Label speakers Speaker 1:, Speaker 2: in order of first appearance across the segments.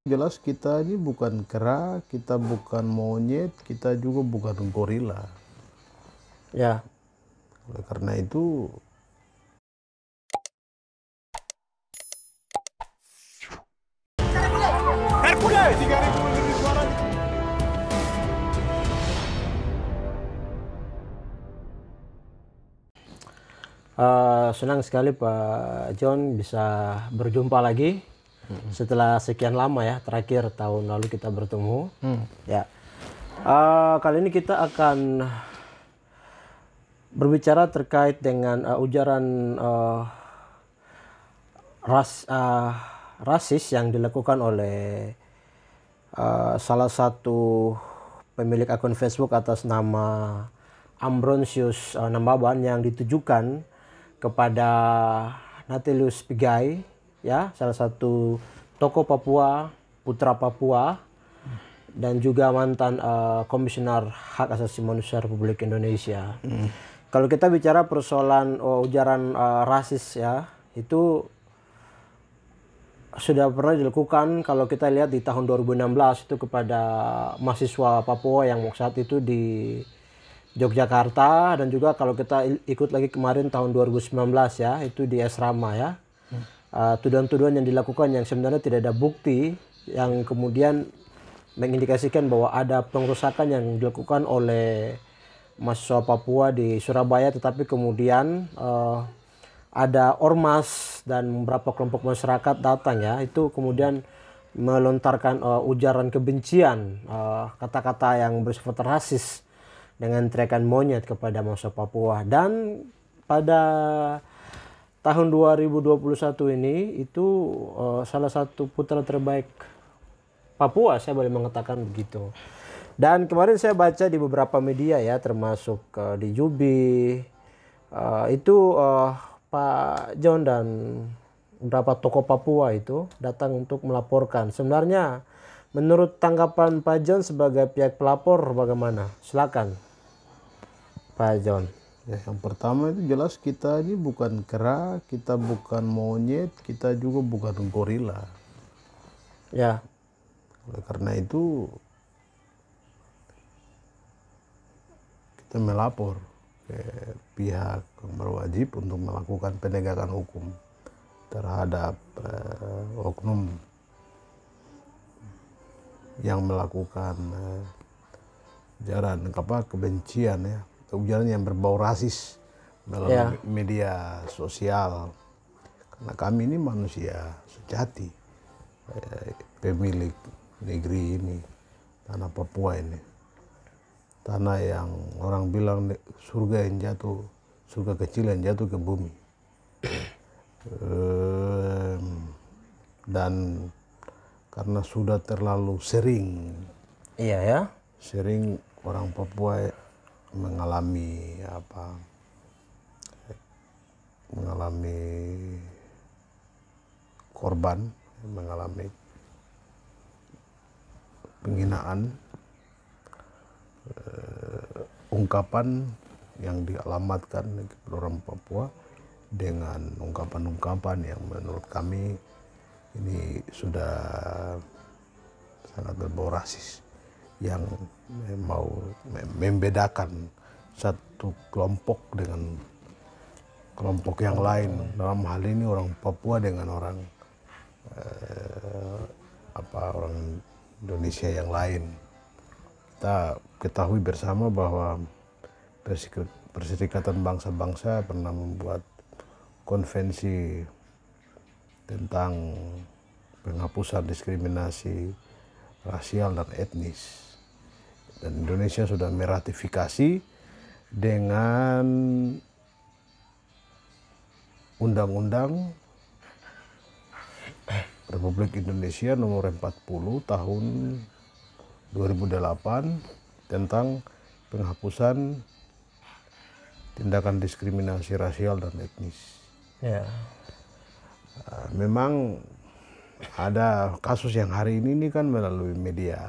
Speaker 1: Jelas kita ini bukan kera, kita bukan monyet, kita juga bukan gorila.
Speaker 2: Ya.
Speaker 1: Oleh karena itu
Speaker 3: Hercules 3.000 lebih suara.
Speaker 2: Senang sekali Pak John bisa berjumpa lagi setelah sekian lama ya, terakhir tahun lalu kita bertemu. Ya, kali ini kita akan berbicara terkait dengan ujaran rasis yang dilakukan oleh salah satu pemilik akun Facebook atas nama Ambrosius Nambaban yang ditujukan kepada Natilius Pigai, ya, salah satu tokoh Papua, putra Papua, dan juga mantan komisioner hak asasi manusia Republik Indonesia. Kalau kita bicara persoalan ujaran rasis ya, itu sudah pernah dilakukan kalau kita lihat di tahun 2016 itu kepada mahasiswa Papua yang saat itu di Yogyakarta, dan juga kalau kita ikut lagi kemarin tahun 2019 ya, itu di asrama ya. Tuduhan-tuduhan yang dilakukan yang sebenarnya tidak ada bukti yang kemudian mengindikasikan bahwa ada pengerusakan yang dilakukan oleh mahasiswa Papua di Surabaya, tetapi kemudian ada ormas dan beberapa kelompok masyarakat datang ya, itu kemudian melontarkan ujaran kebencian, kata-kata yang bersifat rasis dengan teriakan monyet kepada mahasiswa Papua. Dan pada tahun 2021 ini itu salah satu putra terbaik Papua, saya boleh mengatakan begitu. Dan kemarin saya baca di beberapa media ya, termasuk di Jubi, itu Pak John dan beberapa tokoh Papua itu datang untuk melaporkan. Sebenarnya menurut tanggapan Pak John sebagai pihak pelapor bagaimana? Silakan Pak John.
Speaker 1: ya, yang pertama itu jelas kita ini bukan kera, kita bukan monyet, kita juga bukan gorila.
Speaker 2: Ya.
Speaker 1: Oleh karena itu kita melapor ke pihak yang berwajib untuk melakukan penegakan hukum terhadap oknum yang melakukan ujaran kebencian ya, ujaran yang berbau rasis melalui media sosial. Karena kami ini manusia sejati, pemilik negeri ini, tanah Papua ini, tanah yang orang bilang surga yang jatuh, surga kecil yang jatuh ke bumi. Dan karena sudah terlalu sering, sering orang Papua mengalami korban, mengalami penghinaan, ungkapan yang dialamatkan kepada orang Papua dengan ungkapan-ungkapan yang menurut kami ini sudah sangat berbau rasis, yang mau membedakan satu kelompok dengan kelompok yang lain. Dalam hal ini orang Papua dengan orang orang Indonesia yang lain. Kita ketahui bersama bahwa Perserikatan Bangsa-Bangsa pernah membuat konvensi tentang penghapusan diskriminasi rasial dan etnis. Dan Indonesia sudah meratifikasi dengan Undang-Undang Republik Indonesia nomor 40 tahun 2008 tentang penghapusan tindakan diskriminasi rasial dan etnis.
Speaker 2: Ya.
Speaker 1: Memang ada kasus yang hari ini kan melalui media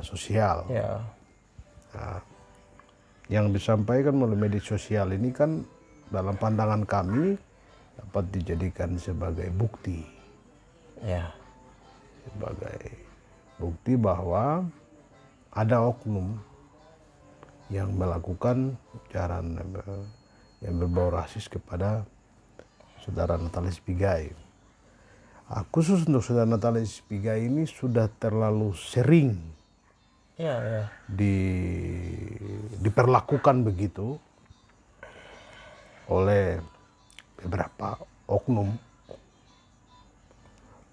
Speaker 1: sosial.
Speaker 2: Ya.
Speaker 1: Nah, yang disampaikan melalui media sosial ini kan dalam pandangan kami dapat dijadikan sebagai bukti,
Speaker 2: Ya.
Speaker 1: bukti bahwa ada oknum yang melakukan ujaran yang berbau rasis kepada saudara Natalis Pigai. Khusus untuk saudara Natalis Pigai ini sudah terlalu sering diperlakukan begitu oleh beberapa oknum.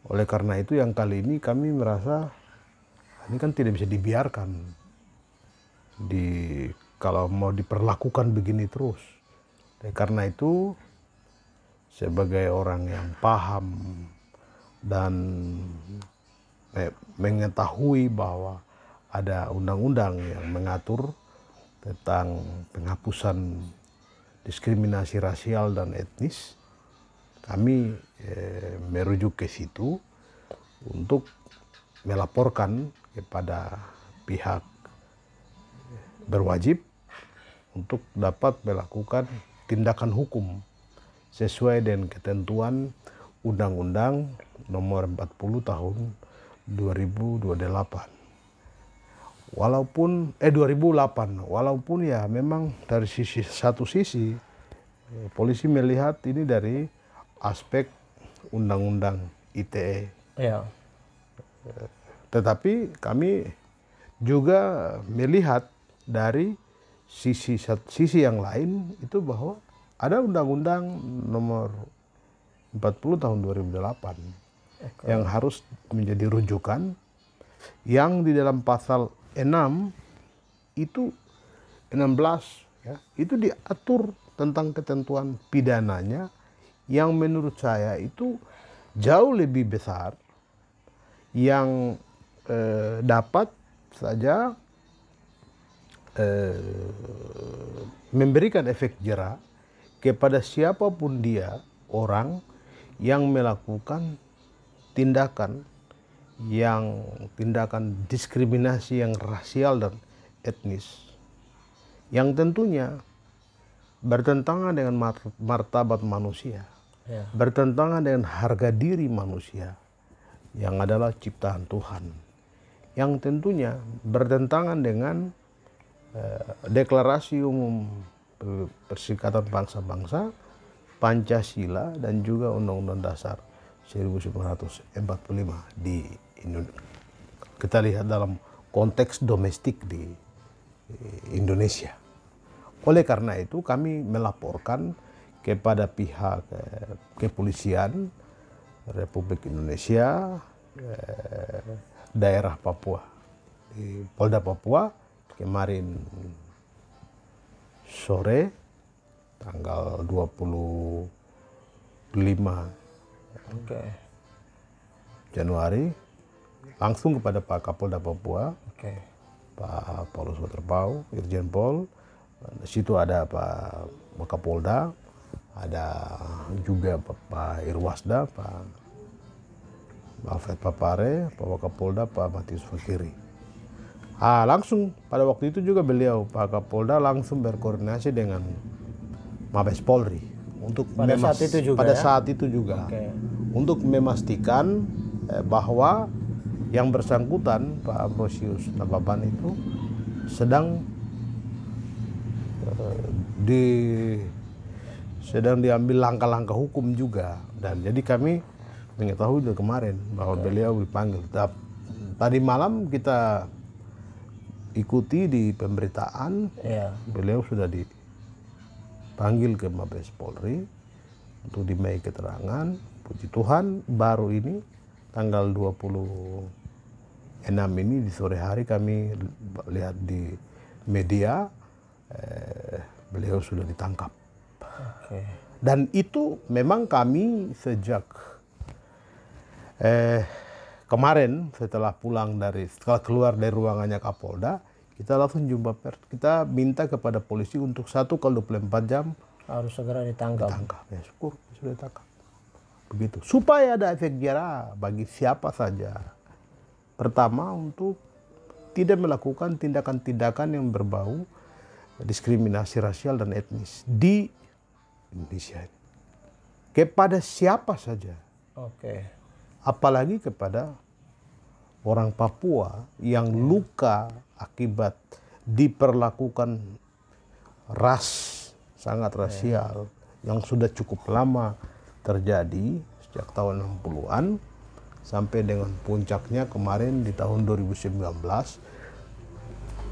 Speaker 1: Oleh karena itu yang kali ini kami merasa ini kan tidak bisa dibiarkan kalau mau diperlakukan begini terus. Karena itu sebagai orang yang paham dan mengetahui bahwa ada undang-undang yang mengatur tentang penghapusan diskriminasi rasial dan etnis, kami merujuk ke situ untuk melaporkan kepada pihak berwajib untuk dapat melakukan tindakan hukum sesuai dengan ketentuan Undang-Undang Nomor 40 Tahun 2008. Walaupun 2008, walaupun ya memang dari satu sisi polisi melihat ini dari aspek Undang-Undang ITE.
Speaker 2: Ya.
Speaker 1: Tetapi kami juga melihat dari sisi yang lain itu bahwa ada Undang-Undang Nomor 40 Tahun 2008 yang harus menjadi rujukan, yang di dalam pasal 6 itu 16 ya, itu diatur tentang ketentuan pidananya yang menurut saya itu jauh lebih besar, yang dapat saja memberikan efek jera kepada siapapun dia, orang yang melakukan tindakan diskriminasi yang rasial dan etnis, yang tentunya bertentangan dengan martabat manusia, bertentangan dengan harga diri manusia yang adalah ciptaan Tuhan, yang tentunya bertentangan dengan Deklarasi Umum Perserikatan Bangsa-Bangsa, Pancasila, dan juga Undang-Undang Dasar 1945 di Indonesia. Kita lihat dalam konteks domestik di Indonesia. Oleh karena itu kami melaporkan kepada pihak kepolisian Republik Indonesia, daerah Papua, di Polda Papua, kemarin sore tanggal 25 Januari, langsung kepada Pak Kapolda Papua, Pak Paulus Waterpau, Irjen Pol. Di situ ada Pak Wakapolda, ada juga Pak Irwasda, Pak Alfred Papare, Pak Wakapolda, Pak Matius Fakiri. Langsung pada waktu itu juga beliau, Pak Kapolda, langsung berkoordinasi dengan Mabes Polri untuk saat itu juga untuk memastikan bahwa yang bersangkutan Pak Ambrosius Nababan itu sedang diambil langkah-langkah hukum juga, dan jadi kami mengetahui dari kemarin bahwa beliau dipanggil. Tadi malam kita ikuti di pemberitaan, beliau sudah dipanggil ke Mabes Polri untuk dimintai keterangan. Puji Tuhan, baru ini tanggal 26 ini di sore hari kami lihat di media, beliau sudah ditangkap. Dan itu memang kami sejak kemarin setelah keluar dari ruangannya Kapolda, kita langsung jumpa pers. Kita minta kepada polisi untuk 1x24 jam
Speaker 2: harus segera ditangkap.
Speaker 1: Ya, syukur sudah ditangkap. Begitu. Supaya ada efek jera bagi siapa saja. Pertama, untuk tidak melakukan tindakan-tindakan yang berbau diskriminasi rasial dan etnis di Indonesia. Kepada siapa saja. Apalagi kepada orang Papua yang luka akibat diperlakukan ras sangat rasial yang sudah cukup lama terjadi sejak tahun 60-an sampai dengan puncaknya kemarin di tahun 2019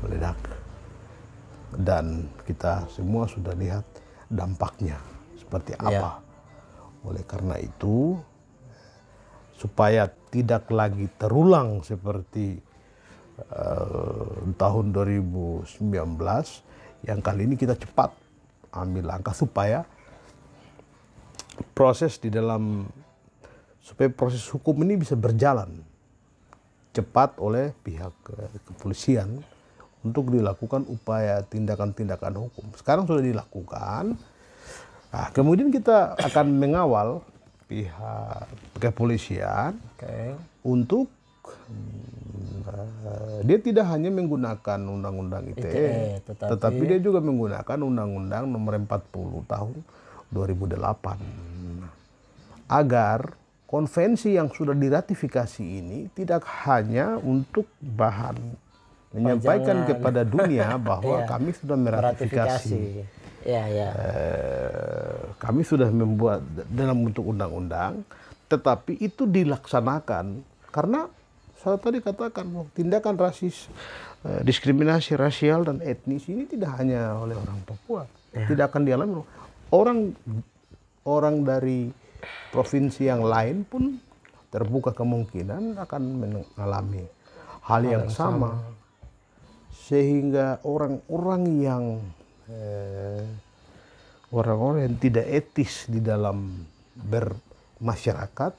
Speaker 1: meledak. Dan kita semua sudah lihat dampaknya seperti apa. Oleh karena itu, supaya tidak lagi terulang seperti tahun 2019, yang kali ini kita cepat ambil langkah supaya proses hukum ini bisa berjalan cepat oleh pihak kepolisian untuk dilakukan upaya tindakan-tindakan hukum. Sekarang sudah dilakukan. Nah, kemudian kita akan mengawal pihak kepolisian untuk dia tidak hanya menggunakan Undang-Undang ITE, tetapi dia juga menggunakan Undang-Undang Nomor 40 Tahun 2008 agar konvensi yang sudah diratifikasi ini tidak hanya untuk bahan menyampaikan kepada dunia bahwa kami sudah meratifikasi. Kami sudah membuat dalam bentuk undang-undang, tetapi itu dilaksanakan karena saya tadi katakan tindakan rasis, diskriminasi rasial dan etnis ini tidak hanya oleh orang Papua, tidak akan dialami orang dari provinsi yang lain pun terbuka kemungkinan akan mengalami hal yang sama. Sehingga orang-orang yang tidak etis di dalam bermasyarakat,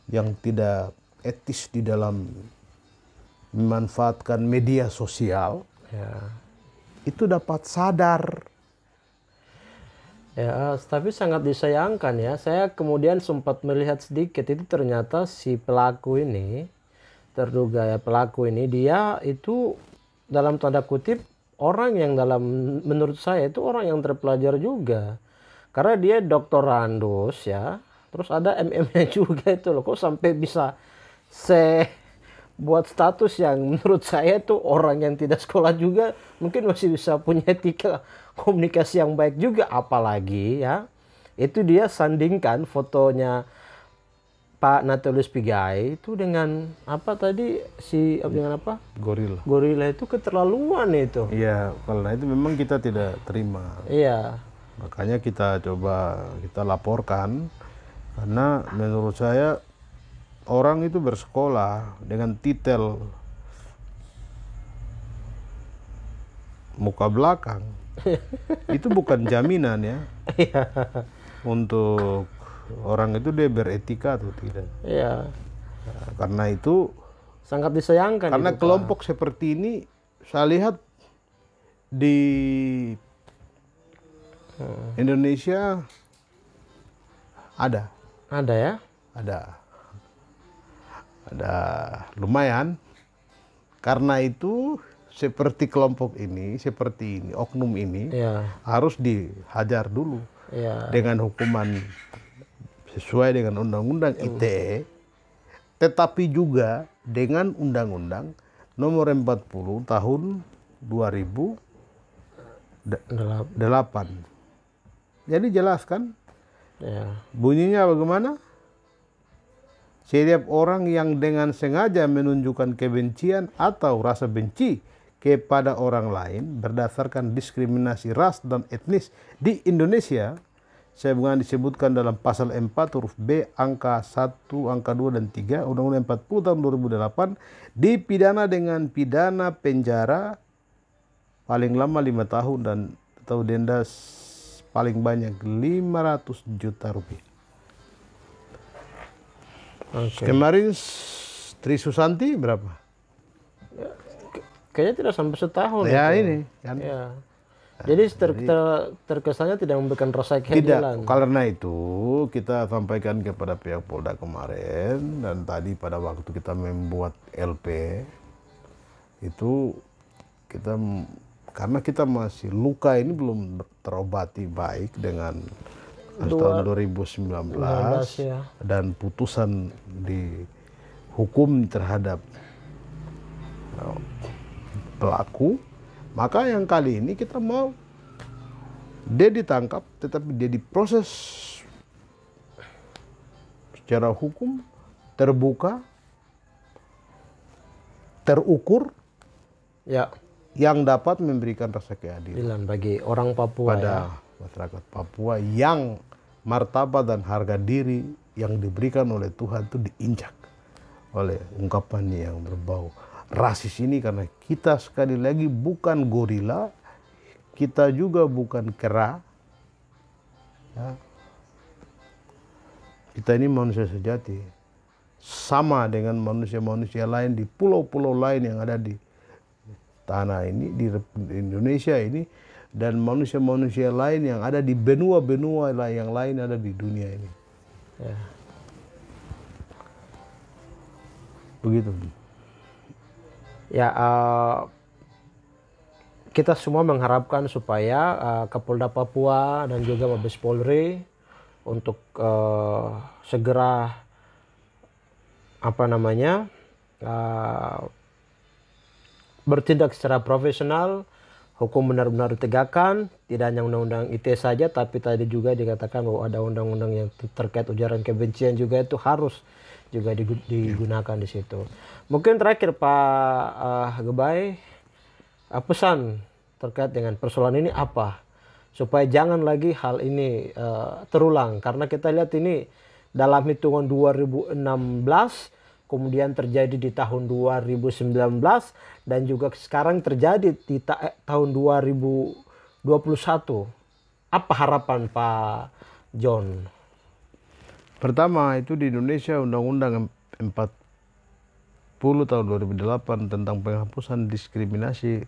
Speaker 1: yang tidak etis di dalam memanfaatkan media sosial, itu dapat sadar.
Speaker 2: Ya, tapi sangat disayangkan ya. Saya kemudian sempat melihat sedikit, itu ternyata si pelaku ini, terduga ya pelaku ini, dia itu dalam tanda kutip orang yang menurut saya itu orang yang terpelajar juga. Karena dia doktorandus ya, terus ada MM-nya juga itu loh. Kok sampai bisa buat status yang menurut saya itu orang yang tidak sekolah juga mungkin masih bisa punya etika komunikasi yang baik juga. Apalagi ya, itu dia sandingkan fotonya Pak Natolius Pigai itu dengan apa tadi dengan apa?
Speaker 1: Gorila.
Speaker 2: Gorila itu keterlaluan itu.
Speaker 1: Iya, karena itu memang kita tidak terima.
Speaker 2: Iya.
Speaker 1: Makanya kita laporkan karena menurut saya orang itu bersekolah dengan titel muka belakang itu bukan jaminan ya untuk orang itu dia beretika atau tidak.
Speaker 2: Iya.
Speaker 1: Nah, karena itu
Speaker 2: sangat disayangkan.
Speaker 1: Karena
Speaker 2: itu,
Speaker 1: kelompok seperti ini saya lihat di Indonesia ada.
Speaker 2: Ada ya?
Speaker 1: Ada lumayan. Karena itu seperti kelompok ini, oknum ini harus dihajar dulu dengan hukuman sesuai dengan Undang-Undang ITE, tetapi juga dengan Undang-Undang Nomor 40 Tahun 2008. Jadi jelas kan? Bunyinya bagaimana? Setiap orang yang dengan sengaja menunjukkan kebencian atau rasa benci kepada orang lain berdasarkan diskriminasi ras dan etnis di Indonesia, sebagaimana disebutkan dalam pasal 4 huruf B angka 1, angka 2 dan 3 Undang-Undang 40 tahun 2008 dipidana dengan pidana penjara paling lama 5 tahun dan atau denda paling banyak 500 juta rupiah. Kemarin Tri Susanti berapa?
Speaker 2: Kayaknya tidak sampai setahun.
Speaker 1: Ya
Speaker 2: itu.
Speaker 1: Ini kan.
Speaker 2: Ya. Jadi terkesannya tidak memberikan rasa keadilan.
Speaker 1: Tidak, karena itu kita sampaikan kepada pihak Polda kemarin dan tadi pada waktu kita membuat LP itu karena kita masih luka ini belum terobati baik dengan tahun 2019
Speaker 2: ya.
Speaker 1: dan putusan di hukum terhadap pelaku, maka yang kali ini kita mau dia ditangkap tetapi dia diproses secara hukum terbuka, terukur,
Speaker 2: Ya,
Speaker 1: yang dapat memberikan rasa keadilan
Speaker 2: bilang bagi orang Papua
Speaker 1: pada
Speaker 2: ya.
Speaker 1: masyarakat Papua yang martabat dan harga diri yang diberikan oleh Tuhan itu diinjak oleh ungkapan yang berbau rasis ini, karena kita sekali lagi bukan gorila, kita juga bukan kera, ya. Kita ini manusia sejati, sama dengan manusia-manusia lain di pulau-pulau lain yang ada di tanah ini, di Indonesia ini, dan manusia-manusia lain yang ada di benua-benua yang lain ada di dunia ini.
Speaker 2: Ya.
Speaker 1: Begitu.
Speaker 2: Ya, kita semua mengharapkan supaya Kapolda Papua dan juga Mabes Polri untuk segera bertindak secara profesional, hukum benar-benar ditegakkan, tidak hanya undang-undang ITE saja, tapi tadi juga dikatakan bahwa ada undang-undang yang terkait ujaran kebencian juga itu harus juga digunakan di situ. Mungkin terakhir Pak Gebay, pesan terkait dengan persoalan ini apa? Supaya jangan lagi hal ini terulang, karena kita lihat ini dalam hitungan 2016, kemudian terjadi di tahun 2019, dan juga sekarang terjadi di tahun 2021. Apa harapan Pak John?
Speaker 1: Pertama itu di Indonesia Undang-Undang 40 tahun 2008 tentang penghapusan diskriminasi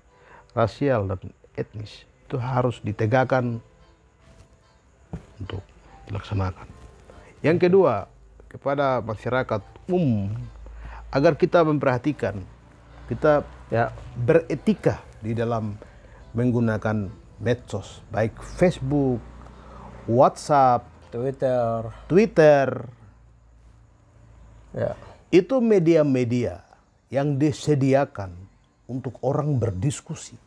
Speaker 1: rasial dan etnis itu harus ditegakkan untuk dilaksanakan. Yang kedua, kepada masyarakat umum agar kita memperhatikan, kita beretika di dalam menggunakan medsos, baik Facebook, WhatsApp, Twitter.
Speaker 2: Ya.
Speaker 1: Itu media-media yang disediakan untuk orang berdiskusi.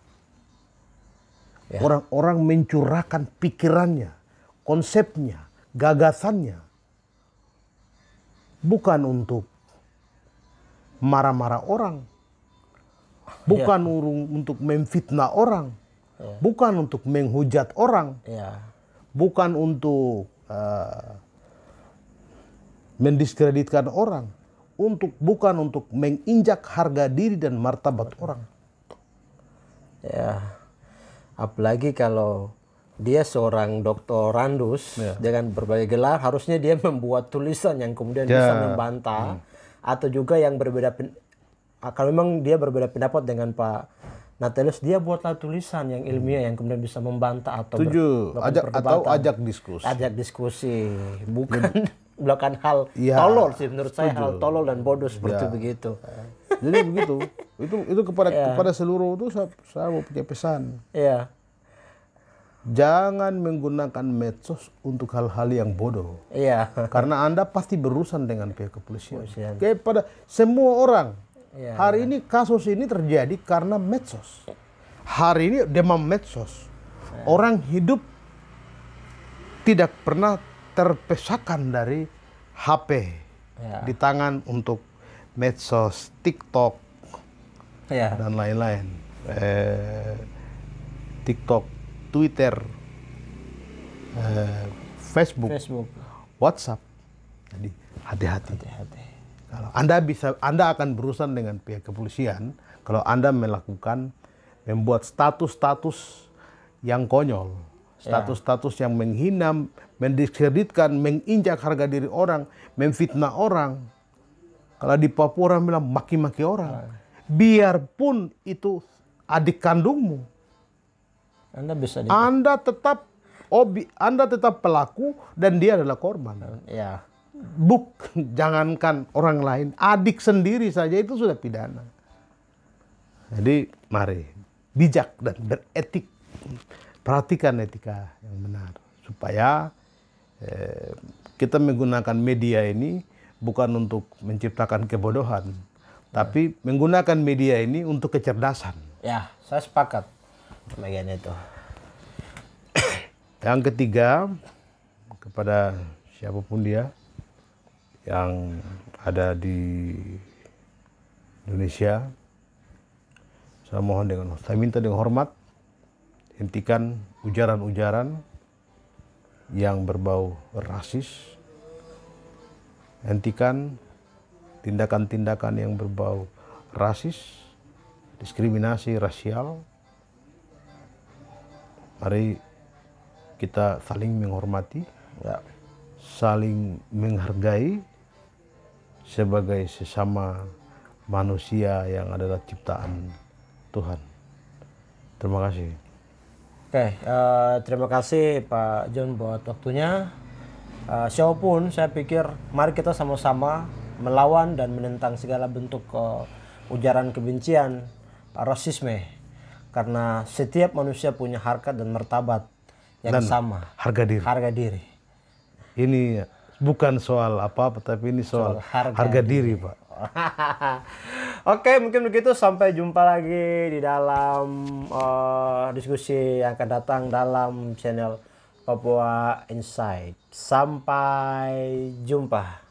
Speaker 1: Orang-orang mencurahkan pikirannya, konsepnya, gagasannya. Bukan untuk marah-marah orang. Bukan untuk memfitnah orang. Bukan untuk menghujat orang. Bukan untuk mendiskreditkan orang. Bukan untuk menginjak harga diri dan martabat orang.
Speaker 2: Ya. Apalagi kalau dia seorang doktorandus dengan berbagai gelar, harusnya dia membuat tulisan yang kemudian bisa membantah atau juga yang berbeda. Kalau memang dia berbeda pendapat dengan Pak Natalius, dia buatlah tulisan yang ilmiah yang kemudian bisa membantah atau
Speaker 1: ajak diskusi.
Speaker 2: Ajak diskusi, bukan hal tolol sih menurut saya, hal tolol dan bodoh seperti begitu.
Speaker 1: Jadi begitu. Itu kepada seluruh itu saya mau punya pesan.
Speaker 2: Iya.
Speaker 1: Jangan menggunakan medsos untuk hal-hal yang bodoh.
Speaker 2: Iya.
Speaker 1: Karena Anda pasti berurusan dengan pihak kepolisian. Kepada semua orang. Hari ini kasus ini terjadi karena medsos. Hari ini demam medsos. Orang hidup tidak pernah terpisahkan dari HP di tangan untuk medsos, TikTok, dan lain-lain. TikTok, Twitter, Facebook, WhatsApp. Jadi hati-hati. Kalau Anda akan berurusan dengan pihak kepolisian kalau Anda membuat status-status yang konyol, status-status yang menghina, mendiskreditkan, menginjak harga diri orang, memfitnah orang. Kalau di Papua orang bilang maki-maki orang, biarpun itu adik kandungmu, Anda tetap pelaku dan dia adalah korban. Jangankan orang lain, adik sendiri saja itu sudah pidana. Jadi mari bijak dan beretik, perhatikan etika yang benar supaya kita menggunakan media ini bukan untuk menciptakan kebodohan, tapi menggunakan media ini untuk kecerdasan.
Speaker 2: Ya, saya sepakat bagian itu.
Speaker 1: Yang ketiga, kepada siapapun dia yang ada di Indonesia, saya minta dengan hormat, hentikan ujaran-ujaran yang berbau rasis, hentikan tindakan-tindakan yang berbau rasis, diskriminasi rasial. Mari kita saling menghormati,
Speaker 2: Ya.
Speaker 1: saling menghargai sebagai sesama manusia yang adalah ciptaan Tuhan. Terima kasih.
Speaker 2: Oke, terima kasih Pak John buat waktunya. Siapapun, saya pikir mari kita sama-sama melawan dan menentang segala bentuk ujaran kebencian, rasisme. Karena setiap manusia punya harkat dan martabat yang
Speaker 1: Dan
Speaker 2: sama.
Speaker 1: harga diri.
Speaker 2: Harga diri.
Speaker 1: Ini bukan soal apa-apa, tapi ini soal harga diri, Pak.
Speaker 2: Oke, mungkin begitu. Sampai jumpa lagi di dalam diskusi yang akan datang dalam channel Papua Insight. Sampai jumpa.